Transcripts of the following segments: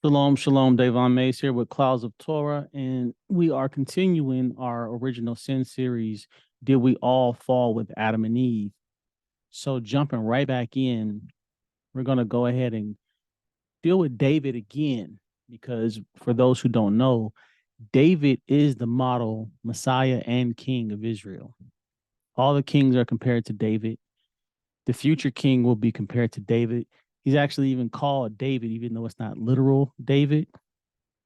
Shalom, shalom. Davon Mays here with Clouds of Torah, and we are continuing our original sin series. Did we all fall with Adam and Eve? So, jumping right back in, we're going to go ahead and deal with David again, because for those who don't know, David is the model Messiah and King of Israel. All the kings are compared to David. The future king will be compared to David. He's actually even called David, even though it's not literal David,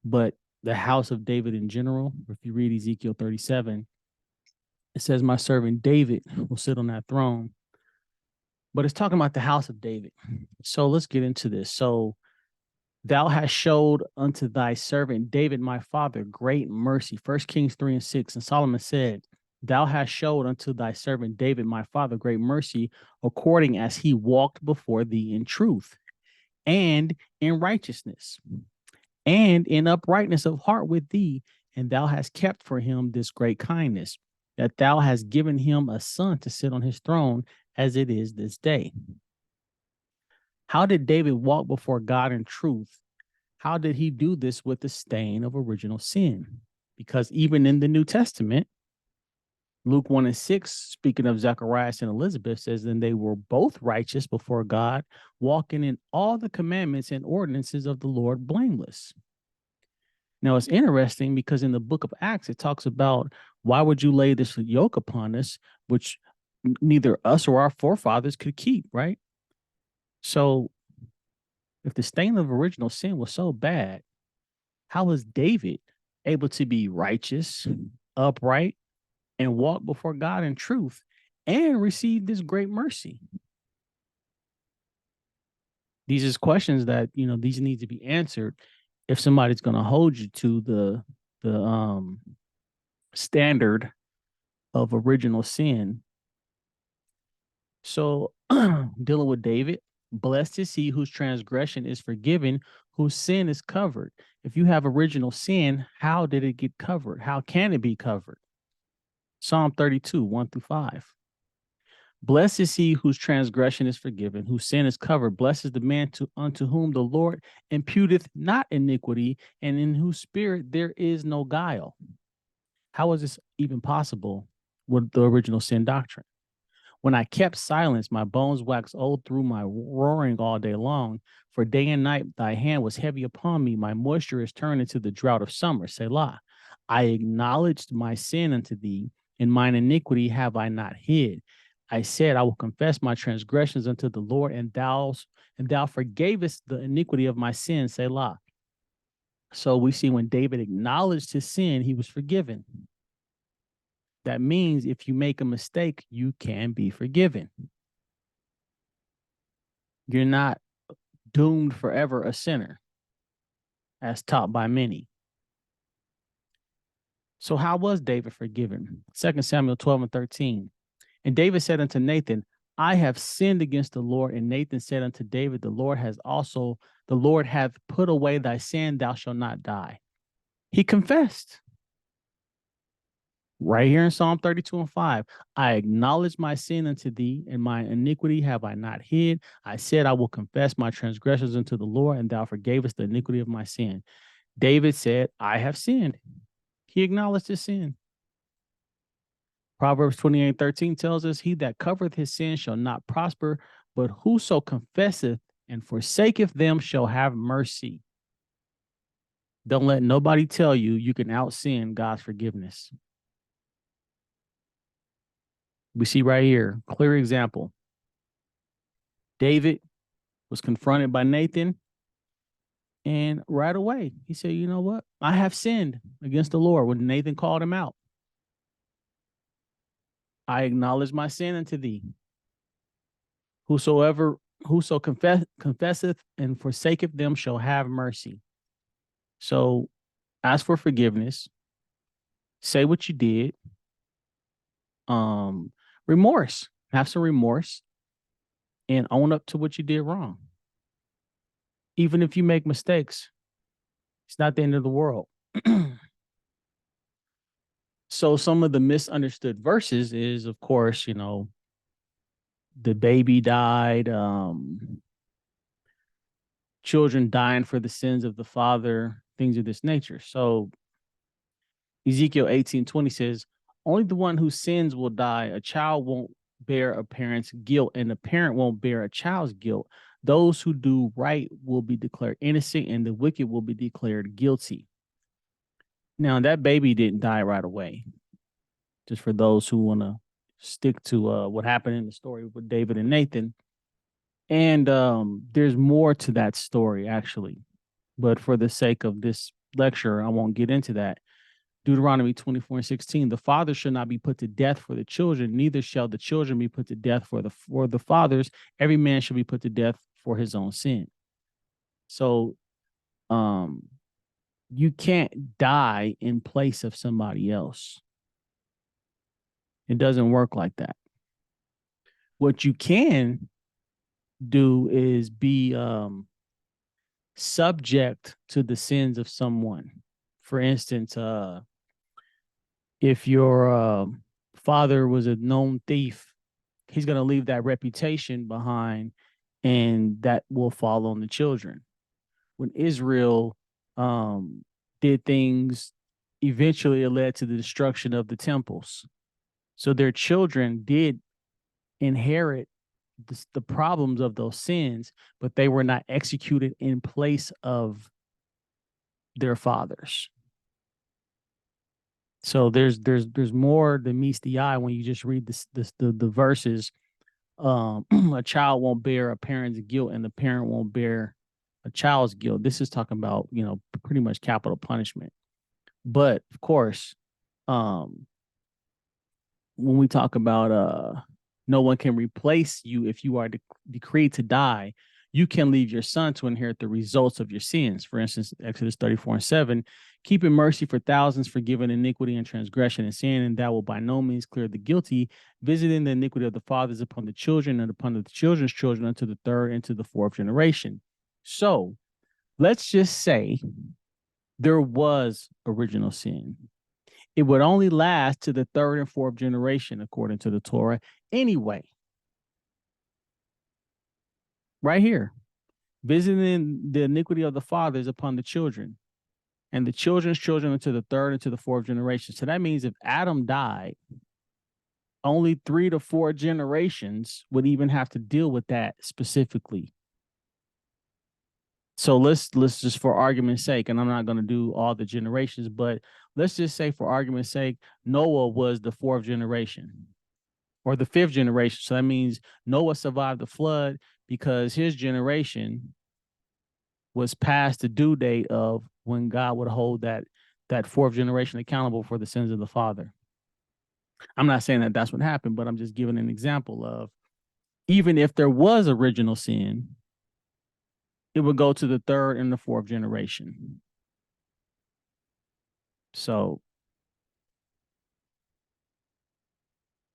but the house of David in general. If you read Ezekiel 37, it says, "My servant David will sit on that throne." But it's talking about the house of David. So let's get into this. So, thou hast showed unto thy servant David, my father, great mercy. 1 Kings 3:6. And Solomon said, Thou hast showed unto thy servant David, my father, great mercy, according as he walked before thee in truth and in righteousness and in uprightness of heart with thee, and thou hast kept for him this great kindness, that thou hast given him a son to sit on his throne, as it is this day. How did David walk before God in truth? How did he do this with the stain of original sin? Because even in the New Testament, Luke 1:6, speaking of Zacharias and Elizabeth, says, then they were both righteous before God, walking in all the commandments and ordinances of the Lord blameless. Now, it's interesting because in the book of Acts, it talks about, why would you lay this yoke upon us, which neither us or our forefathers could keep, right? So if the stain of original sin was so bad, how was David able to be righteous, upright, and walk before God in truth and receive this great mercy? These are questions that, these need to be answered if somebody's going to hold you to the standard of original sin. So, dealing with David, blessed is he whose transgression is forgiven, whose sin is covered. If you have original sin, how did it get covered? How can it be covered? Psalm 32, 1-5. Blessed is he whose transgression is forgiven, whose sin is covered. Blessed is the man unto whom the Lord imputeth not iniquity, and in whose spirit there is no guile. How is this even possible with the original sin doctrine? When I kept silence, my bones waxed old through my roaring all day long. For day and night thy hand was heavy upon me. My moisture is turned into the drought of summer. Selah. I acknowledged my sin unto thee, and mine iniquity have I not hid. I said, I will confess my transgressions unto the Lord, and thou forgavest the iniquity of my sin. Selah. So we see when David acknowledged his sin, he was forgiven. That means if you make a mistake, you can be forgiven. You're not doomed forever a sinner, as taught by many. So how was David forgiven? 2 Samuel 12:13. And David said unto Nathan, I have sinned against the Lord. And Nathan said unto David, the Lord hath put away thy sin, thou shalt not die. He confessed. Right here in Psalm 32:5, I acknowledge my sin unto thee, and my iniquity have I not hid. I said, I will confess my transgressions unto the Lord, and thou forgavest the iniquity of my sin. David said, I have sinned. He acknowledged his sin. Proverbs 28:13 tells us, he that covereth his sin shall not prosper, but whoso confesseth and forsaketh them shall have mercy. Don't let nobody tell you you can out-sin God's forgiveness. We see right here, clear example. David was confronted by Nathan, and right away he said, you know what? I have sinned against the Lord. When Nathan called him out, I acknowledge my sin unto thee. Whoso confesseth and forsaketh them shall have mercy. So ask for forgiveness. Say what you did. Remorse. Have some remorse and own up to what you did wrong. Even if you make mistakes, it's not the end of the world. So some of the misunderstood verses is, of course, the baby died. children dying for the sins of the father, things of this nature. So Ezekiel 18:20 says, only the one who sins will die. A child won't bear a parent's guilt, and a parent won't bear a child's guilt. Those who do right will be declared innocent, and the wicked will be declared guilty. Now, that baby didn't die right away. Just for those who want to stick to what happened in the story with David and Nathan. And there's more to that story, actually. But for the sake of this lecture, I won't get into that. Deuteronomy 24:16, the father shall not be put to death for the children, neither shall the children be put to death for the fathers. Every man shall be put to death for his own sin. So you can't die in place of somebody else. It doesn't work like that. What you can do is be subject to the sins of someone. For instance, if your father was a known thief, he's going to leave that reputation behind, and that will fall on the children. When Israel did things, eventually it led to the destruction of the temples. So their children did inherit the problems of those sins, but they were not executed in place of their fathers. So there's more than meets the eye when you just read the verses. A child won't bear a parent's guilt, and the parent won't bear a child's guilt. This is talking about, pretty much capital punishment. But of course, when we talk about no one can replace you if you are decreed to die, you can leave your son to inherit the results of your sins. For instance, Exodus 34:7, keeping mercy for thousands, forgiving iniquity and transgression and sin, and that will by no means clear the guilty, visiting the iniquity of the fathers upon the children and upon the children's children unto the third and to the fourth generation. So let's just say there was original sin. It would only last to the third and fourth generation, according to the Torah, anyway. Right here, visiting the iniquity of the fathers upon the children, and the children's children into the third and to the fourth generation. So that means if Adam died, only 3 to 4 generations would even have to deal with that specifically. So let's just, for argument's sake, and I'm not going to do all the generations, but let's just say for argument's sake, Noah was the 4th generation or the 5th generation. So that means Noah survived the flood because his generation was past the due date of when God would hold that 4th generation accountable for the sins of the father. I'm not saying that that's what happened, but I'm just giving an example of, even if there was original sin, it would go to the 3rd and the 4th generation. So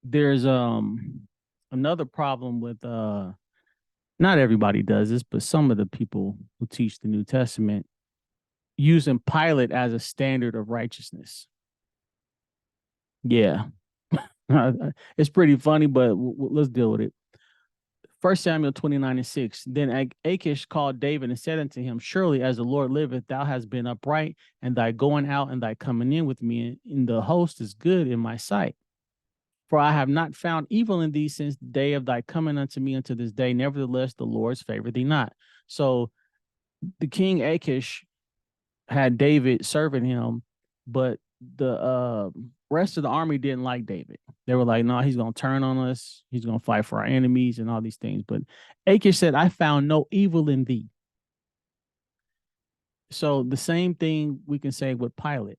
there's another problem with not everybody does this, but some of the people who teach the New Testament using Pilate as a standard of righteousness. Yeah. It's pretty funny, but let's deal with it. 1 Samuel 29:6. Then Achish called David and said unto him, surely as the Lord liveth, thou hast been upright, and thy going out and thy coming in with me in the host is good in my sight. For I have not found evil in thee since the day of thy coming unto me unto this day. Nevertheless, the Lord's favor thee not. So the king Achish had David serving him, but the rest of the army didn't like David. They were like, no, he's going to turn on us. He's going to fight for our enemies and all these things. But Achish said, I found no evil in thee. So the same thing we can say with Pilate.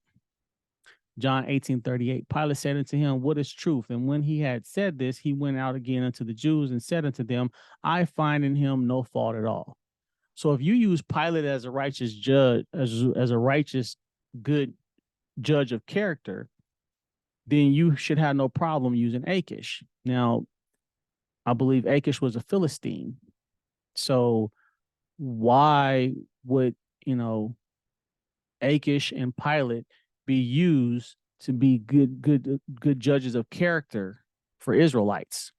John 18:38, Pilate said unto him, what is truth? And when he had said this, he went out again unto the Jews and said unto them, I find in him no fault at all. So if you use Pilate as a righteous judge, as a righteous, good judge of character, then you should have no problem using Achish. Now, I believe Achish was a Philistine. So why would, Achish and Pilate be used to be good judges of character for Israelites?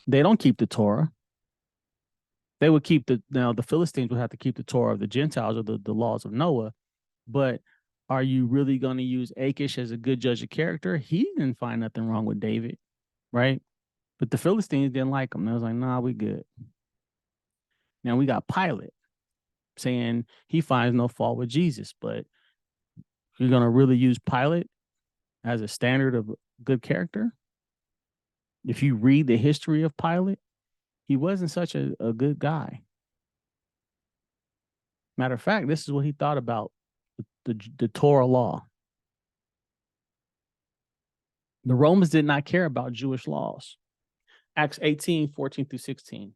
They don't keep the Torah. They would keep the Philistines would have to keep the Torah of the Gentiles or the laws of Noah. But are you really going to use Achish as a good judge of character? He didn't find nothing wrong with David, right? But the Philistines didn't like him. They was like, nah, we good. Now we got Pilate saying he finds no fault with Jesus, but you're going to really use Pilate as a standard of good character? If you read the history of Pilate, he wasn't such a good guy. Matter of fact, this is what he thought about the Torah law. The Romans did not care about Jewish laws. Acts 18:14-16.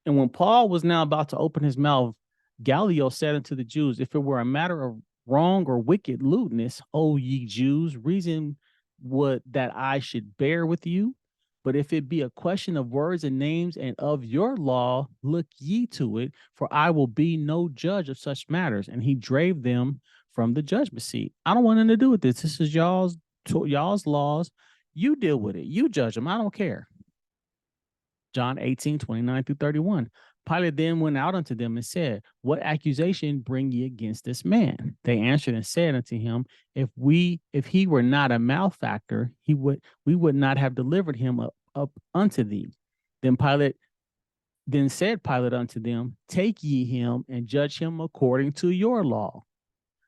And when Paul was now about to open his mouth, Gallio said unto the Jews, if it were a matter of wrong or wicked lewdness, O ye Jews, reason would that I should bear with you. But if it be a question of words and names and of your law, look ye to it, for I will be no judge of such matters. And he drave them from the judgment seat. I don't want anything to do with this. This is y'all's laws. You deal with it. You judge them. I don't care. John 18:29-31. Pilate then went out unto them and said, what accusation bring ye against this man? They answered and said unto him, if he were not a malefactor, we would not have delivered him up unto thee. Then said Pilate unto them, take ye him and judge him according to your law.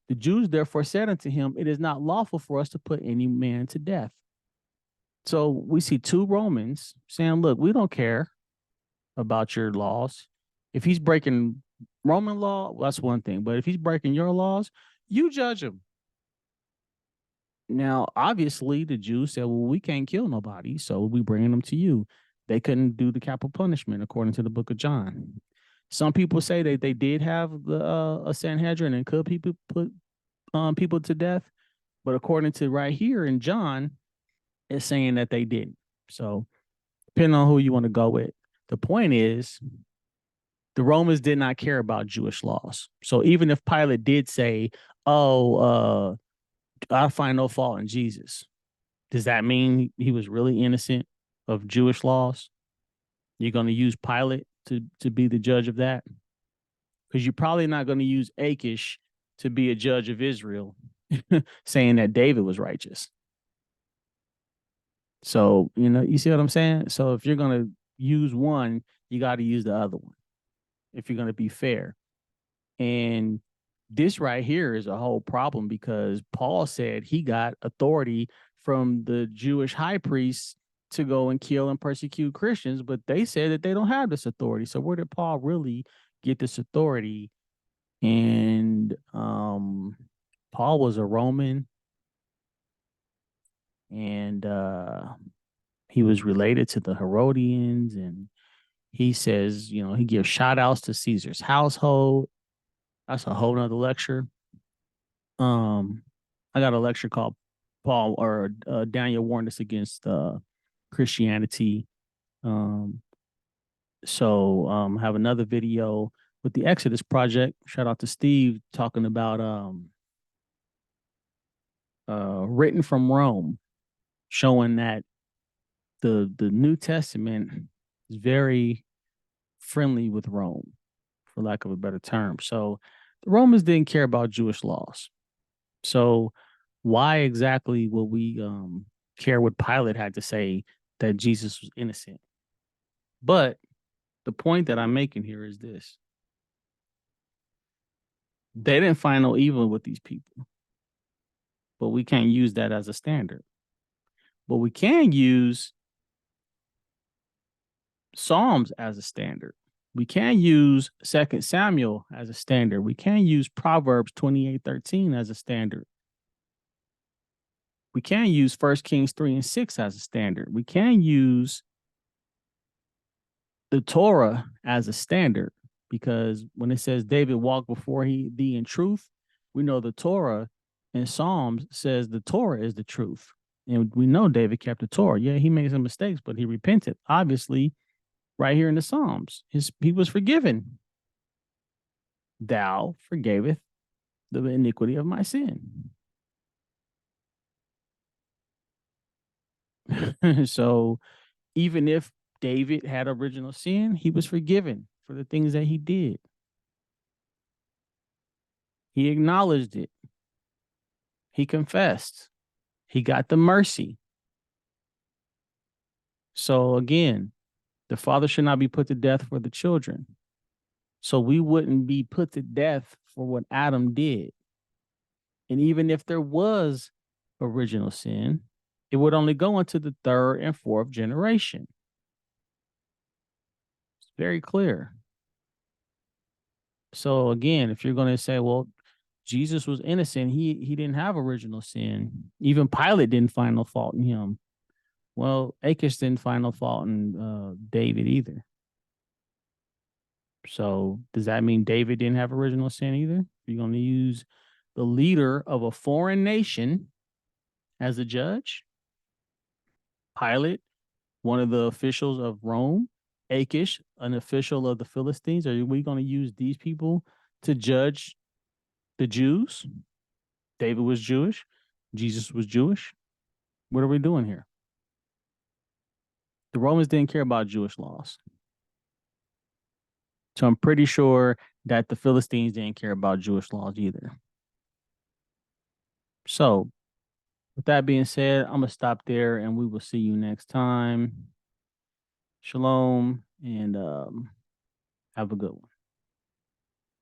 The Jews therefore said unto him, it is not lawful for us to put any man to death. So we see two Romans saying, look, we don't care about your laws. If he's breaking Roman law, that's one thing. But if he's breaking your laws, you judge him. Now, obviously, the Jews said, well, we can't kill nobody, so we bringing them to you. They couldn't do the capital punishment according to the book of John. Some people say that they did have a Sanhedrin and could people put people to death. But according to right here in John, it's saying that they didn't. So depending on who you want to go with. The point is, the Romans did not care about Jewish laws. So even if Pilate did say, oh, I find no fault in Jesus, does that mean he was really innocent of Jewish laws? You're going to use Pilate to be the judge of that? Because you're probably not going to use Achish to be a judge of Israel, saying that David was righteous. So, you see what I'm saying? So if you're going to use one, you got to use the other one if you're going to be fair. And this right here is a whole problem because Paul said he got authority from the Jewish high priests to go and kill and persecute Christians, but they said that they don't have this authority. So where did Paul really get this authority? And Paul was a Roman, and he was related to the Herodians, and he says, he gives shout outs to Caesar's household. That's a whole nother lecture. I got a lecture called Daniel warned us against Christianity. So have another video with the Exodus Project. Shout out to Steve talking about written from Rome, showing that the New Testament is very friendly with Rome, for lack of a better term. So the Romans didn't care about Jewish laws. So why exactly will we care what Pilate had to say that Jesus was innocent? But the point that I'm making here is this. They didn't find no evil with these people, but we can't use that as a standard. But we can use Psalms as a standard. We can use 2 Samuel as a standard. We can use Proverbs 28:13 as a standard. We can use 1 Kings 3:6 as a standard. We can use the Torah as a standard, because when it says David walked before thee in truth, we know the Torah in Psalms says the Torah is the truth. And we know David kept the Torah. Yeah, he made some mistakes, but he repented. Obviously, right here in the Psalms, he was forgiven. Thou forgaveth the iniquity of my sin. So even if David had original sin, he was forgiven. for the things that he did. He acknowledged it. He confessed. He got the mercy. So again, the father should not be put to death for the children. So we wouldn't be put to death for what Adam did. And even if there was original sin, it would only go into the third and fourth generation. It's very clear. So again, if you're going to say, well, Jesus was innocent, he didn't have original sin. Even Pilate didn't find no fault in him. Well, Achish didn't find no fault in David either. So does that mean David didn't have original sin either? You're going to use the leader of a foreign nation as a judge? Pilate, one of the officials of Rome, Achish, an official of the Philistines. Are we going to use these people to judge the Jews? David was Jewish. Jesus was Jewish. What are we doing here? The Romans didn't care about Jewish laws. So I'm pretty sure that the Philistines didn't care about Jewish laws either. So with that being said, I'm going to stop there and we will see you next time. Shalom and have a good one.